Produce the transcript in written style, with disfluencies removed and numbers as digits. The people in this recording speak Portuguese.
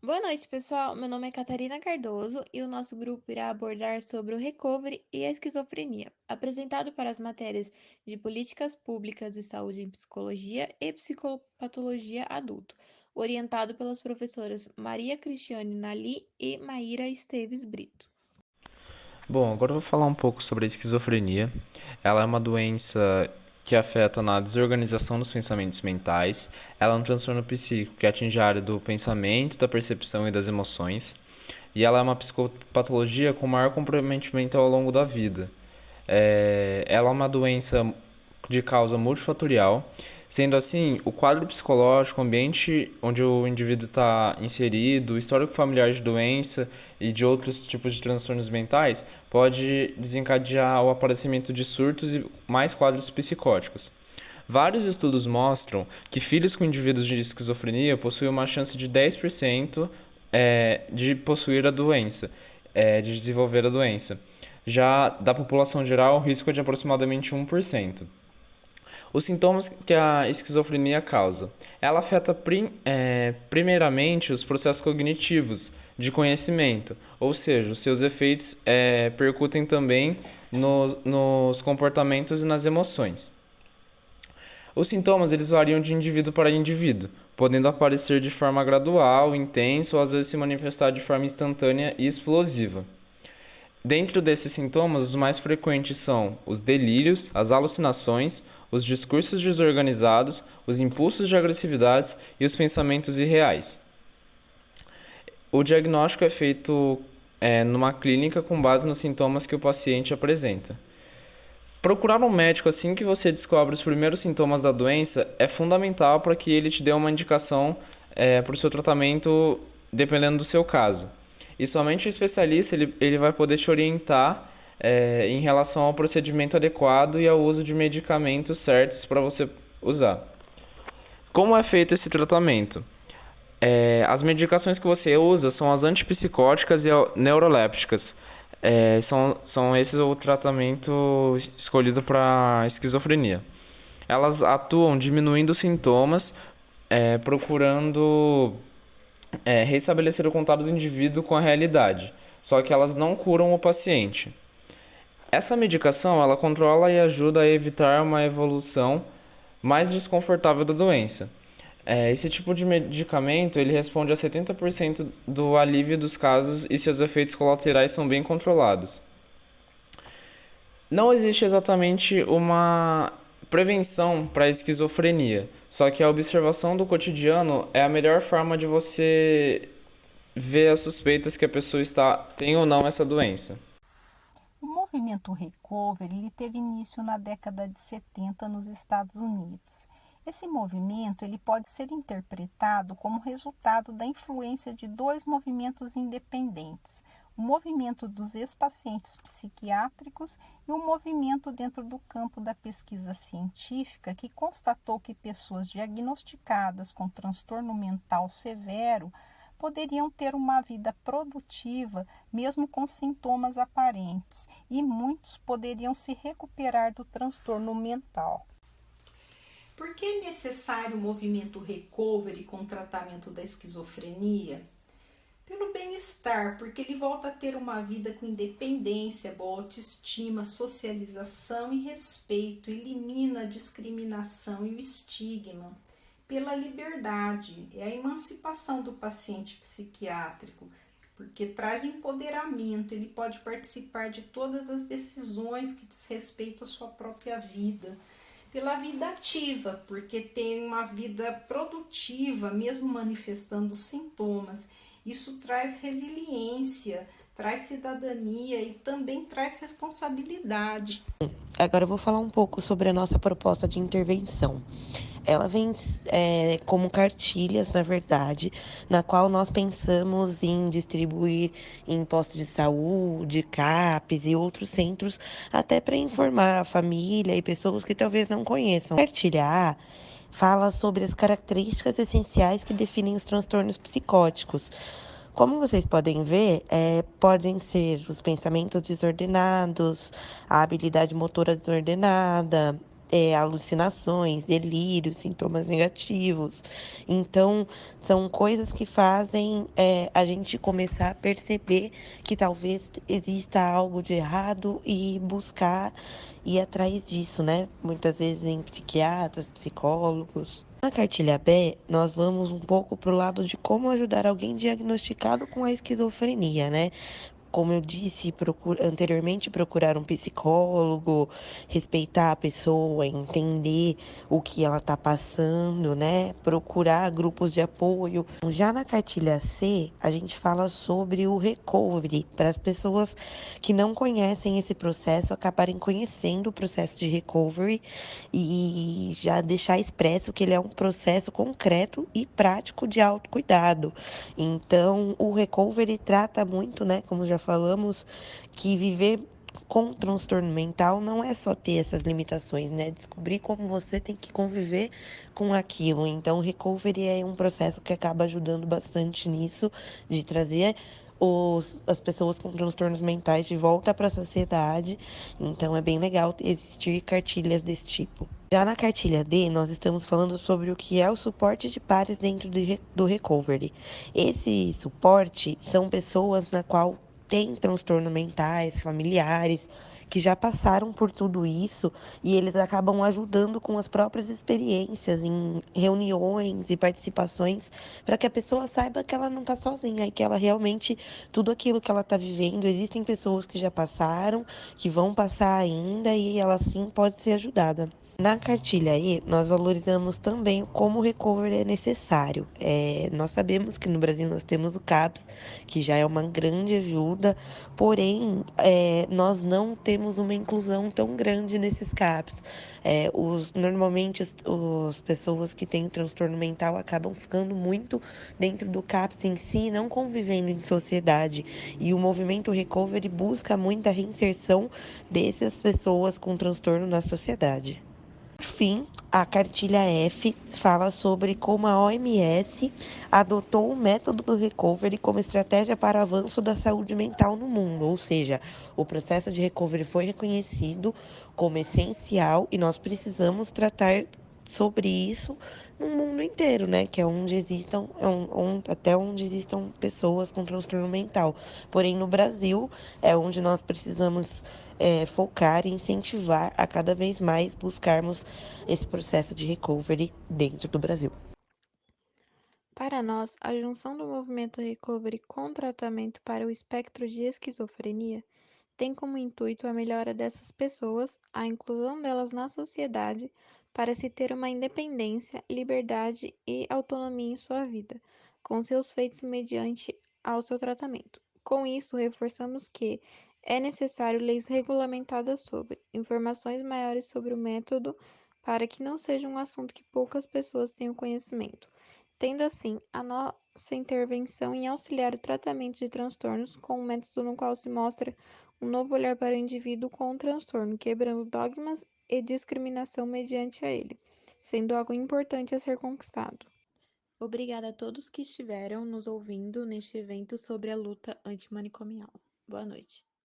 Boa noite, pessoal. Meu nome é Catarina Cardoso e o nosso grupo irá abordar sobre o recovery e a esquizofrenia, apresentado para as matérias de Políticas Públicas e Saúde em Psicologia e Psicopatologia Adulto, orientado pelas professoras Maria Cristiane Nali e Maíra Esteves Brito. Bom, agora eu vou falar um pouco sobre a esquizofrenia. Ela é uma doença que afeta na desorganização dos pensamentos mentais. Ela é um transtorno psíquico que atinge a área do pensamento, da percepção e das emoções. E ela é uma psicopatologia com maior comprometimento ao longo da vida. Ela é uma doença de causa multifatorial. Sendo assim, o quadro psicológico, o ambiente onde o indivíduo está inserido, o histórico familiar de doença e de outros tipos de transtornos mentais pode desencadear o aparecimento de surtos e mais quadros psicóticos. Vários estudos mostram que filhos com indivíduos de esquizofrenia possuem uma chance de 10% de possuir a doença, de desenvolver a doença. Já da população geral, o risco é de aproximadamente 1%. Os sintomas que a esquizofrenia causa. Ela afeta primeiramente os processos cognitivos de conhecimento, ou seja, os seus efeitos percutem também nos comportamentos e nas emoções. Os sintomas eles variam de indivíduo para indivíduo, podendo aparecer de forma gradual, intensa ou às vezes se manifestar de forma instantânea e explosiva. Dentro desses sintomas, os mais frequentes são os delírios, as alucinações, os discursos desorganizados, os impulsos de agressividade e os pensamentos irreais. O diagnóstico é feito numa clínica com base nos sintomas que o paciente apresenta. Procurar um médico assim que você descobre os primeiros sintomas da doença é fundamental para que ele te dê uma indicação para o seu tratamento, dependendo do seu caso. E somente o especialista ele vai poder te orientar em relação ao procedimento adequado e ao uso de medicamentos certos para você usar. Como é feito esse tratamento? As medicações que você usa são as antipsicóticas e neurolépticas. São esses o tratamento escolhido para esquizofrenia. Elas atuam diminuindo os sintomas, procurando restabelecer o contato do indivíduo com a realidade, só que elas não curam o paciente. Essa medicação ela controla e ajuda a evitar uma evolução mais desconfortável da doença. Esse tipo de medicamento ele responde a 70% do alívio dos casos e seus efeitos colaterais são bem controlados. Não existe exatamente uma prevenção para a esquizofrenia, só que a observação do cotidiano é a melhor forma de você ver as suspeitas que a pessoa tem ou não essa doença. O movimento Recovery ele teve início na década de 70 nos Estados Unidos. Esse movimento ele pode ser interpretado como resultado da influência de dois movimentos independentes, o movimento dos ex-pacientes psiquiátricos e o movimento dentro do campo da pesquisa científica que constatou que pessoas diagnosticadas com transtorno mental severo poderiam ter uma vida produtiva mesmo com sintomas aparentes e muitos poderiam se recuperar do transtorno mental. Por que é necessário o movimento recovery com o tratamento da esquizofrenia? Pelo bem-estar, porque ele volta a ter uma vida com independência, boa autoestima, socialização e respeito, elimina a discriminação e o estigma. Pela liberdade, é a emancipação do paciente psiquiátrico, porque traz o empoderamento, ele pode participar de todas as decisões que diz respeito à sua própria vida. Pela vida ativa, porque tem uma vida produtiva, mesmo manifestando sintomas. Isso traz resiliência, traz cidadania e também traz responsabilidade. Agora eu vou falar um pouco sobre a nossa proposta de intervenção. Ela vem como cartilhas, na verdade, na qual nós pensamos em distribuir em postos de saúde, CAPs e outros centros, até para informar a família e pessoas que talvez não conheçam. Cartilha A fala sobre as características essenciais que definem os transtornos psicóticos. Como vocês podem ver, podem ser os pensamentos desordenados, a habilidade motora desordenada, alucinações, delírios, sintomas negativos. Então, são coisas que fazem a gente começar a perceber que talvez exista algo de errado e buscar ir atrás disso, né? Muitas vezes em psiquiatras, psicólogos. Na cartilha B, nós vamos um pouco para o lado de como ajudar alguém diagnosticado com a esquizofrenia, né? Como eu disse anteriormente, procurar um psicólogo, respeitar a pessoa, entender o que ela está passando, né? Procurar grupos de apoio. Já na cartilha C, a gente fala sobre o recovery, para as pessoas que não conhecem esse processo acabarem conhecendo o processo de recovery e já deixar expresso que ele é um processo concreto e prático de autocuidado. Então, o recovery trata muito, né, como já falamos, que viver com transtorno mental não é só ter essas limitações, né? Descobrir como você tem que conviver com aquilo. Então, o recovery é um processo que acaba ajudando bastante nisso, de trazer as pessoas com transtornos mentais de volta para a sociedade. Então, é bem legal existir cartilhas desse tipo. Já na cartilha D, nós estamos falando sobre o que é o suporte de pares dentro do recovery. Esse suporte são pessoas na qual têm transtornos mentais, familiares, que já passaram por tudo isso e eles acabam ajudando com as próprias experiências em reuniões e participações para que a pessoa saiba que ela não está sozinha e que ela realmente, tudo aquilo que ela está vivendo, existem pessoas que já passaram, que vão passar ainda e ela sim pode ser ajudada. Na cartilha E, nós valorizamos também como o recovery é necessário. Nós sabemos que no Brasil nós temos o CAPS, que já é uma grande ajuda, porém, nós não temos uma inclusão tão grande nesses CAPS. Normalmente, as pessoas que têm transtorno mental acabam ficando muito dentro do CAPS em si, não convivendo em sociedade. E o movimento recovery busca muita reinserção dessas pessoas com transtorno na sociedade. Por fim, a cartilha F fala sobre como a OMS adotou o método do recovery como estratégia para o avanço da saúde mental no mundo, ou seja, o processo de recovery foi reconhecido como essencial e nós precisamos tratar sobre isso no mundo inteiro, né? Que é onde existam, até onde existam pessoas com transtorno mental. Porém, no Brasil é onde nós precisamos focar e incentivar a cada vez mais buscarmos esse processo de recovery dentro do Brasil. Para nós, a junção do movimento recovery com tratamento para o espectro de esquizofrenia tem como intuito a melhora dessas pessoas, a inclusão delas na sociedade, para se ter uma independência, liberdade e autonomia em sua vida, com seus feitos mediante ao seu tratamento. Com isso, reforçamos que é necessário leis regulamentadas sobre, informações maiores sobre o método, para que não seja um assunto que poucas pessoas tenham conhecimento. Tendo assim, a nossa intervenção em auxiliar o tratamento de transtornos com um método no qual se mostra um novo olhar para o indivíduo com o transtorno, quebrando dogmas e discriminação mediante a ele, sendo algo importante a ser conquistado. Obrigada a todos que estiveram nos ouvindo neste evento sobre a luta antimanicomial. Boa noite.